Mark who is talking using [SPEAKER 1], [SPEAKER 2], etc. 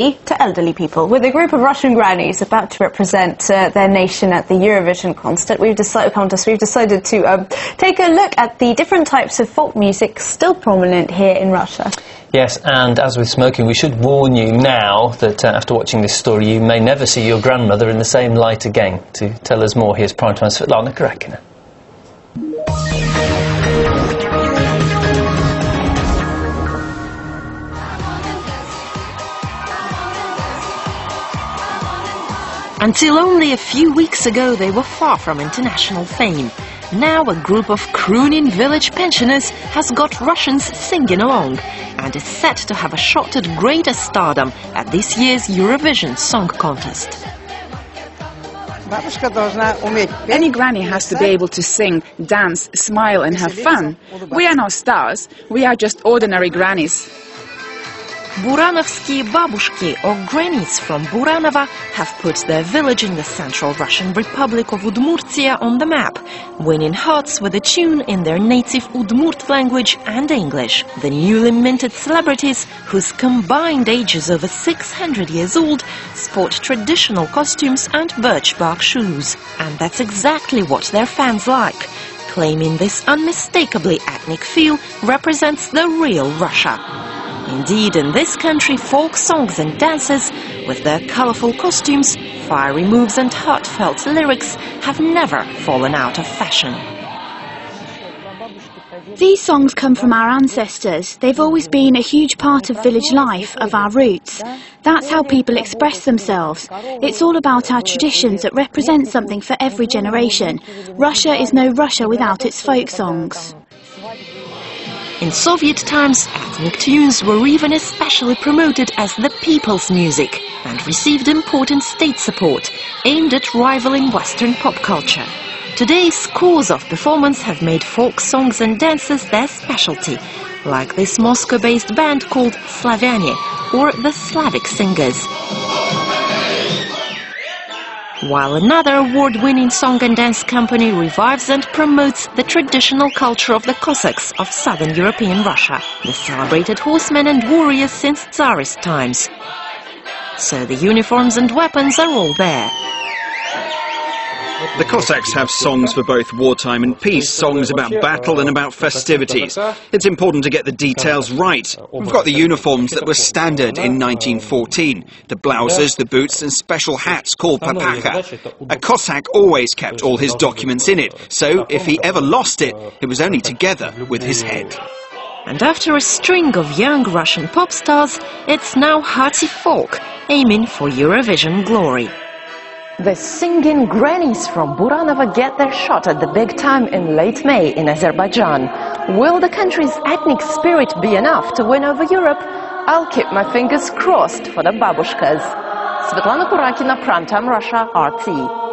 [SPEAKER 1] to elderly people. With a group of Russian grannies about to represent their nation at the Eurovision contest, we've decided to take a look at the different types of folk music still prominent here in Russia.
[SPEAKER 2] Yes, and as with smoking, we should warn you now that after watching this story, you may never see your grandmother in the same light again. To tell us more, here's Primetime's Svetlana Karakina.
[SPEAKER 3] Until only a few weeks ago, they were far from international fame. Now a group of crooning village pensioners has got Russians singing along and is set to have a shot at greater stardom at this year's Eurovision Song Contest.
[SPEAKER 4] Any granny has to be able to sing, dance, smile and have fun. We are not stars, we are just ordinary grannies.
[SPEAKER 3] Buranovsky babushki, or grannies from Buranova, have put their village in the Central Russian Republic of Udmurtia on the map, winning hearts with a tune in their native Udmurt language and English. The newly minted celebrities, whose combined age is over 600 years old, sport traditional costumes and birch bark shoes. And that's exactly what their fans like, claiming this unmistakably ethnic feel represents the real Russia. Indeed, in this country, folk songs and dances, with their colorful costumes, fiery moves and heartfelt lyrics, have never fallen out of fashion.
[SPEAKER 5] These songs come from our ancestors. They've always been a huge part of village life, of our roots. That's how people express themselves. It's all about our traditions that represent something for every generation. Russia is no Russia without its folk songs.
[SPEAKER 3] In Soviet times, ethnic tunes were even especially promoted as the people's music and received important state support, aimed at rivaling Western pop culture. Today, scores of performers have made folk songs and dances their specialty, like this Moscow-based band called Slavyane, or the Slavic Singers. While another award-winning song and dance company revives and promotes the traditional culture of the Cossacks of southern European Russia, the celebrated horsemen and warriors since Tsarist times. So the uniforms and weapons are all there.
[SPEAKER 6] The Cossacks have songs for both wartime and peace, songs about battle and about festivities. It's important to get the details right. We've got the uniforms that were standard in 1914, the blouses, the boots and special hats called papakha. A Cossack always kept all his documents in it, so if he ever lost it, it was only together with his head.
[SPEAKER 3] And after a string of young Russian pop stars, it's now hearty folk, aiming for Eurovision glory.
[SPEAKER 7] The singing grannies from Buranova get their shot at the big time in late May in Azerbaijan. Will the country's ethnic spirit be enough to win over Europe? I'll keep my fingers crossed for the babushkas. Svetlana Kurakina, Primetime Russia, RT.